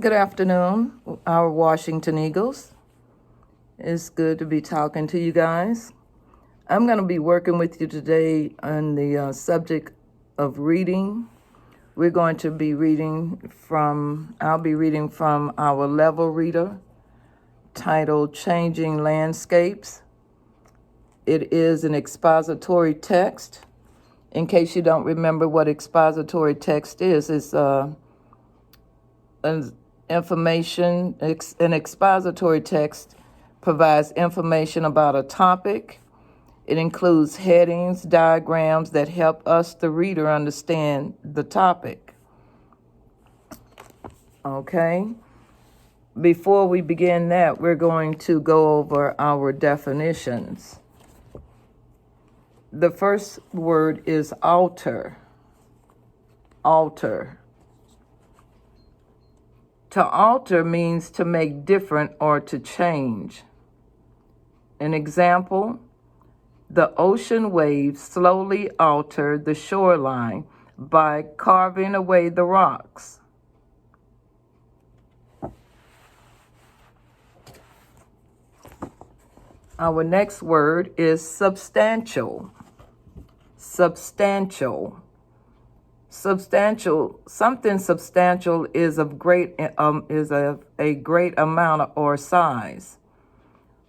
Good afternoon, our Washington Eagles. It's good to be talking to you guys. I'm going to be working with you today on the subject of reading. We're going to be I'll be reading from our level reader titled Changing Landscapes. It is an expository text. In case you don't remember what expository text is, it's an expository text provides information about a topic. It includes headings, diagrams that help us, the reader, understand the topic. Okay? Before we begin that, we're going to go over our definitions. The first word is alter. Alter. To alter means to make different or to change. An example, the ocean waves slowly alter the shoreline by carving away the rocks. Our next word is substantial. Substantial. Something substantial is of a great amount or size.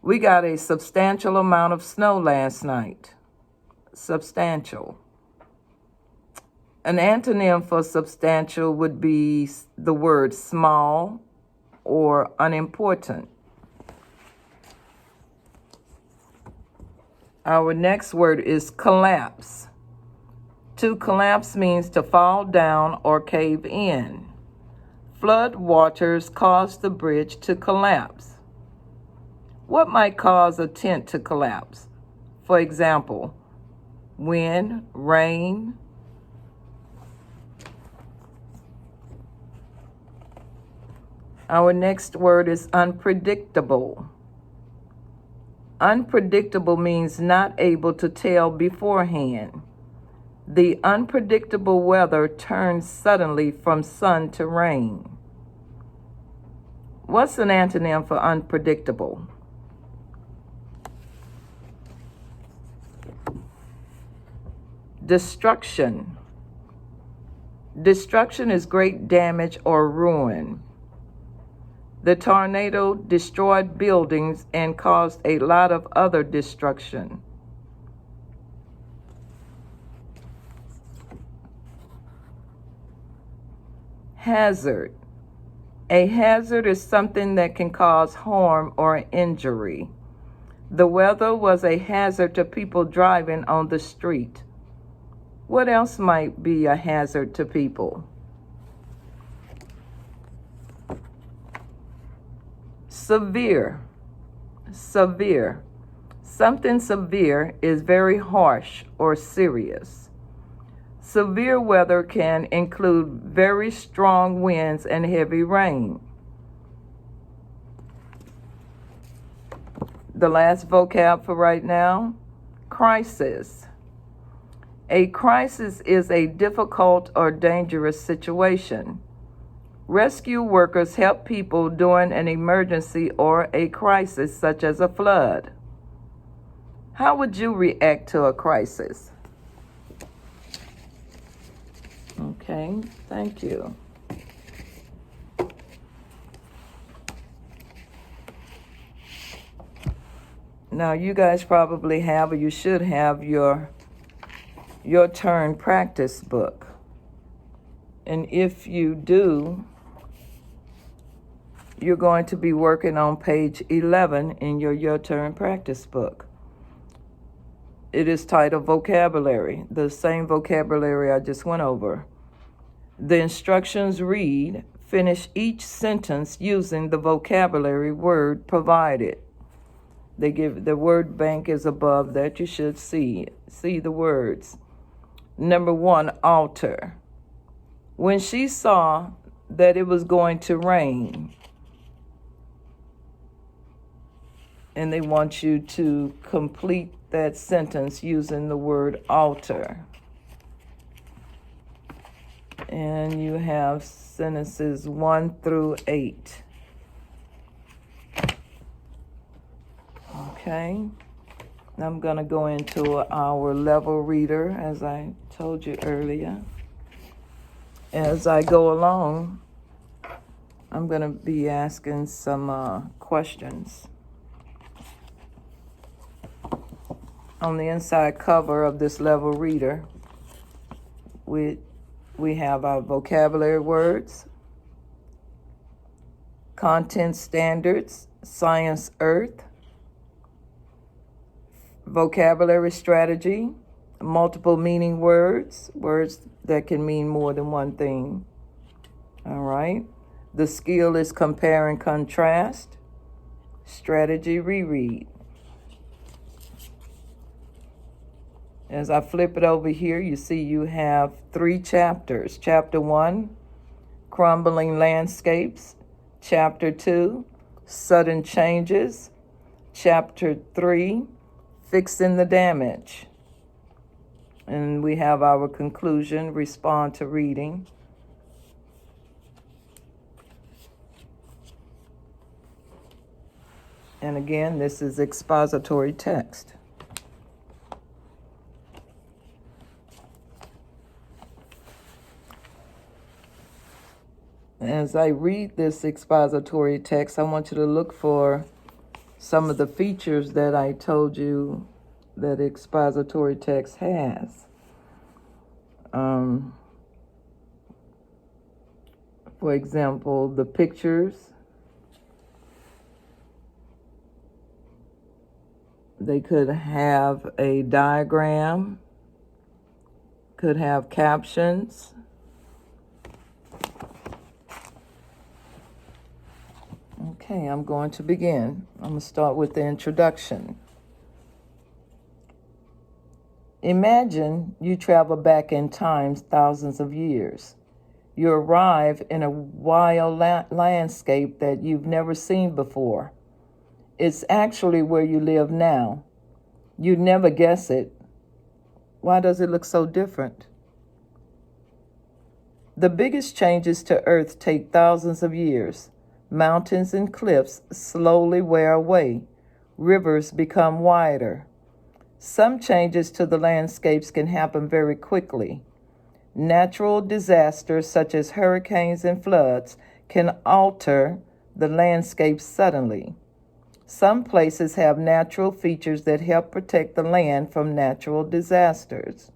We got a substantial amount of snow last night. Substantial. An antonym for substantial would be the word small or unimportant. Our next word is collapse. To collapse means to fall down or cave in. Flood waters caused the bridge to collapse. What might cause a tent to collapse? For example, wind, rain. Our next word is unpredictable. Unpredictable means not able to tell beforehand. The unpredictable weather turns suddenly from sun to rain. What's an antonym for unpredictable? Destruction. Destruction is great damage or ruin. The tornado destroyed buildings and caused a lot of other destruction. Hazard. A hazard is something that can cause harm or injury. The weather was a hazard to people driving on the street. What else might be a hazard to people? Severe. Severe. Something severe is very harsh or serious. Severe weather can include very strong winds and heavy rain. The last vocab for right now, crisis. A crisis is a difficult or dangerous situation. Rescue workers help people during an emergency or a crisis, such as a flood. How would you react to a crisis? Okay, thank you. Now, you guys probably have, or you should have, your turn practice book. And if you do, you're going to be working on page 11 in your turn practice book. It is titled Vocabulary, the same vocabulary I just went over. The instructions read, finish each sentence using the vocabulary word provided. They give the word bank is above that. You should see the words. Number 1, alter. When she saw that it was going to rain, and they want you to complete that sentence using the word alter. And you have sentences 1 through 8. Okay. I'm going to go into our level reader, as I told you earlier. As I go along, I'm going to be asking some questions. On the inside cover of this level reader, we have our vocabulary words, content standards, science earth, vocabulary strategy, multiple meaning words, words that can mean more than one thing. All right. The skill is compare and contrast, strategy reread. As I flip it over here, you see you have 3 chapters. Chapter 1, crumbling landscapes. Chapter 2, sudden changes. Chapter 3, fixing the damage. And we have our conclusion, respond to reading. And again, this is expository text. As I read this expository text, I want you to look for some of the features that I told you that expository text has. For example, the pictures. They could have a diagram, could have captions. Okay, I'm going to begin. I'm going to start with the introduction. Imagine you travel back in time thousands of years. You arrive in a wild landscape that you've never seen before. It's actually where you live now. You'd never guess it. Why does it look so different? The biggest changes to Earth take thousands of years. Mountains and cliffs slowly wear away. Rivers become wider. Some changes to the landscapes can happen very quickly. Natural disasters such as hurricanes and floods can alter the landscape suddenly. Some places have natural features that help protect the land from natural disasters.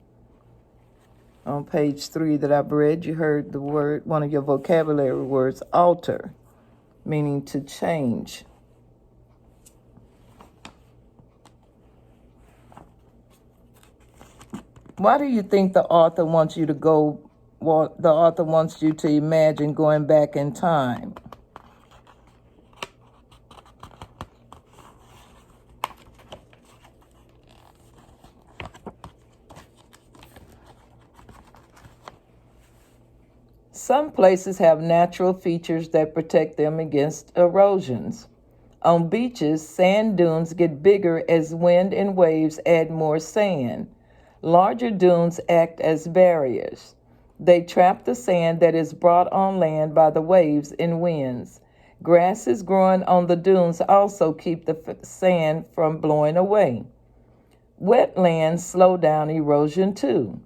On page 3 that I've read, you heard the word, one of your vocabulary words, alter, meaning to change. Why do you think the author wants you to imagine going back in time? Some places have natural features that protect them against erosions. On beaches, sand dunes get bigger as wind and waves add more sand. Larger dunes act as barriers. They trap the sand that is brought on land by the waves and winds. Grasses growing on the dunes also keep the sand from blowing away. Wetlands slow down erosion too.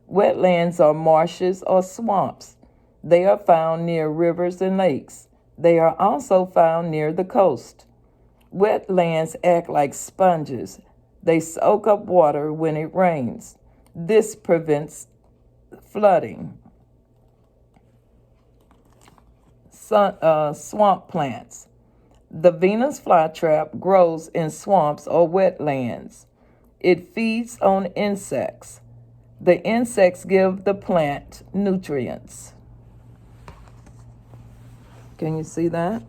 Wetlands are marshes or swamps. They are found near rivers and lakes. They are also found near the coast. Wetlands act like sponges. They soak up water when it rains. This prevents flooding. Swamp plants. The Venus flytrap grows in swamps or wetlands. It feeds on insects. The insects give the plant nutrients. Can you see that?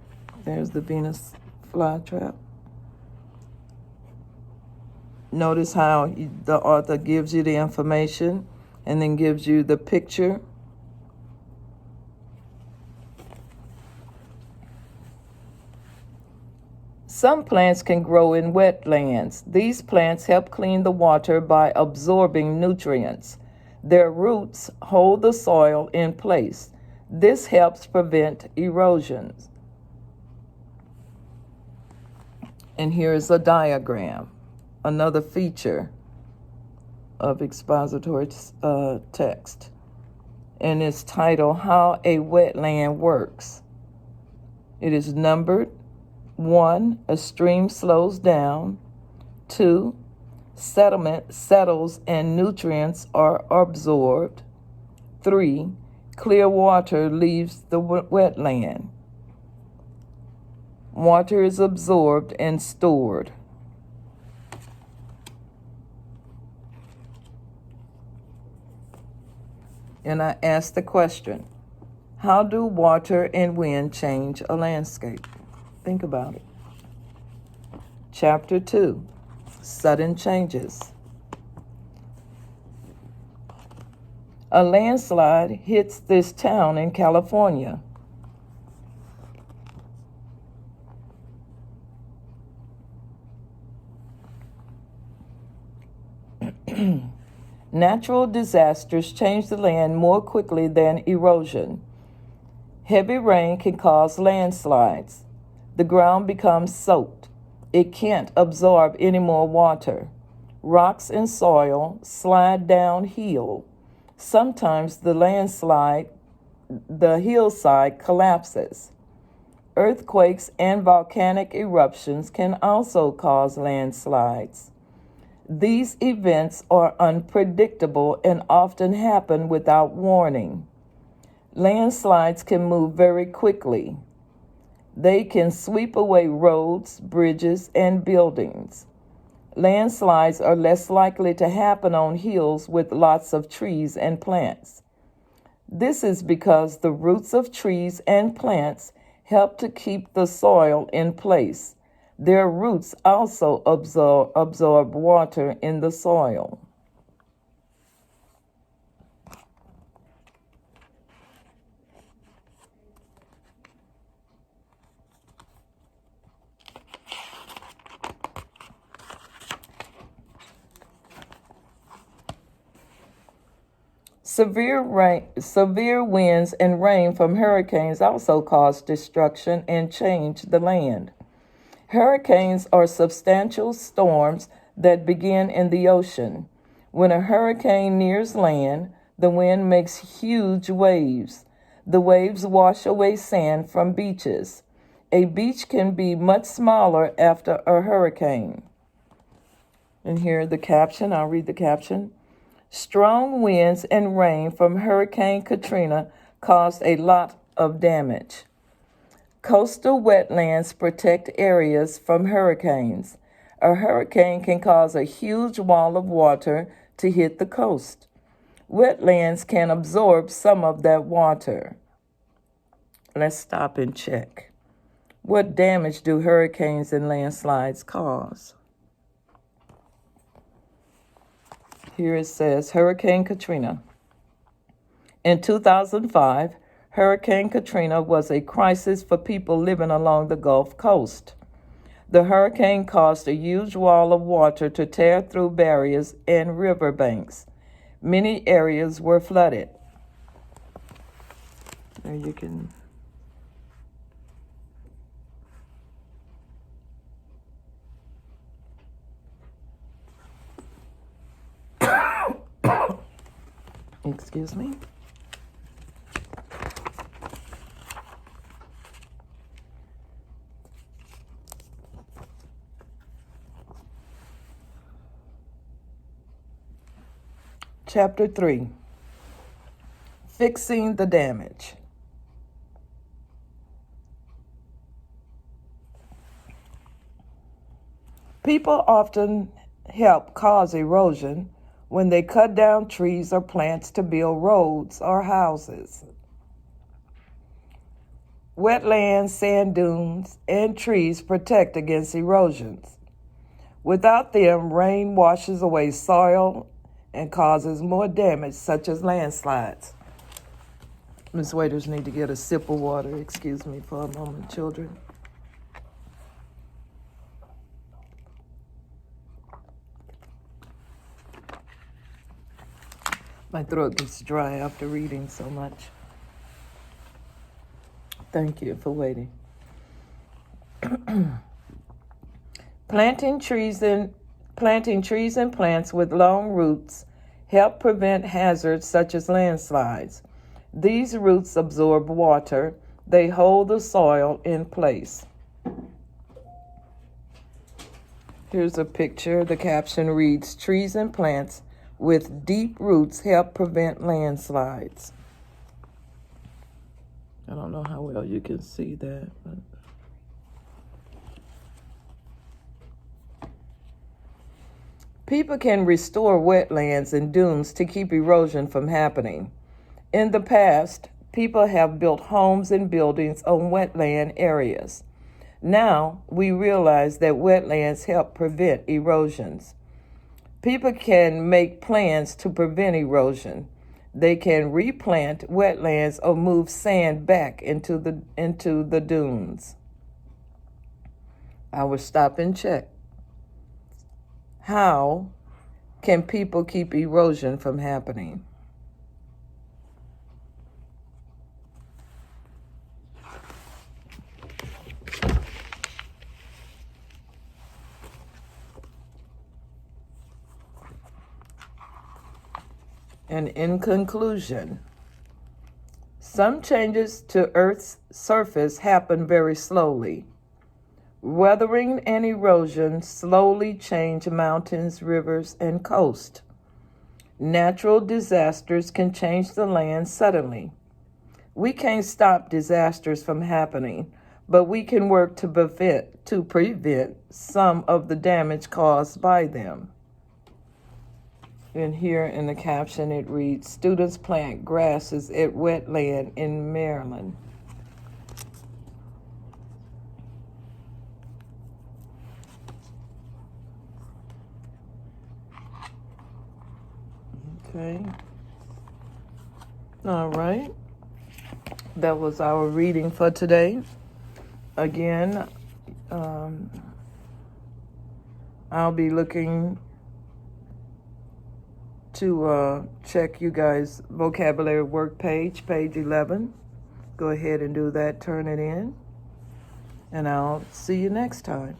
There's the Venus flytrap. Notice how the author gives you the information and then gives you the picture. Some plants can grow in wetlands. These plants help clean the water by absorbing nutrients. Their roots hold the soil in place. This helps prevent erosions. And here is a diagram, another feature of expository text. And it's titled, How a Wetland Works. It is numbered. 1, a stream slows down. 2, sediment settles and nutrients are absorbed. 3, clear water leaves the wetland. Water is absorbed and stored. And I asked the question, how do water and wind change a landscape? Think about it. Chapter 2, Sudden Changes. A landslide hits this town in California. Natural disasters change the land more quickly than erosion. Heavy rain can cause landslides. The ground becomes soaked. It can't absorb any more water. Rocks and soil slide downhill. Sometimes the hillside collapses. Earthquakes and volcanic eruptions can also cause landslides. These events are unpredictable and often happen without warning. Landslides can move very quickly. They can sweep away roads, bridges, and buildings. Landslides are less likely to happen on hills with lots of trees and plants. This is because the roots of trees and plants help to keep the soil in place. Their roots also absorb water in the soil. Severe winds and rain from hurricanes also cause destruction and change the land. Hurricanes are substantial storms that begin in the ocean. When a hurricane nears land, the wind makes huge waves. The waves wash away sand from beaches. A beach can be much smaller after a hurricane. And here the caption, I'll read the caption. Strong winds and rain from Hurricane Katrina caused a lot of damage. Coastal wetlands protect areas from hurricanes. A hurricane can cause a huge wall of water to hit the coast. Wetlands can absorb some of that water. Let's stop and check. What damage do hurricanes and landslides cause? Here it says Hurricane Katrina. In 2005, Hurricane Katrina was a crisis for people living along the Gulf Coast. The hurricane caused a huge wall of water to tear through barriers and riverbanks. Many areas were flooded. There you can. Excuse me. Chapter 3, Fixing the Damage. People often help cause erosion when they cut down trees or plants to build roads or houses. Wetlands, sand dunes, and trees protect against erosions. Without them, rain washes away soil and causes more damage, such as landslides. Ms. Waiters need to get a sip of water. Excuse me for a moment, children. My throat gets dry after reading so much. Thank you for waiting. Planting trees and plants with long roots help prevent hazards such as landslides. These roots absorb water. They hold the soil in place. Here's a picture. The caption reads, "Trees and plants with deep roots help prevent landslides." I don't know how well you can see that, but people can restore wetlands and dunes to keep erosion from happening. In the past, people have built homes and buildings on wetland areas. Now, we realize that wetlands help prevent erosions. People can make plans to prevent erosion. They can replant wetlands or move sand back into the dunes. I will stop and check. How can people keep erosion from happening? And in conclusion, some changes to Earth's surface happen very slowly. Weathering and erosion slowly change mountains, rivers, and coast. Natural disasters can change the land suddenly. We can't stop disasters from happening, but we can work to prevent some of the damage caused by them. And here in the caption it reads, "Students plant grasses at wetland in Maryland." Okay. All right. That was our reading for today. Again, I'll be looking to check you guys' vocabulary work page 11. Go ahead and do that, turn it in, and I'll see you next time.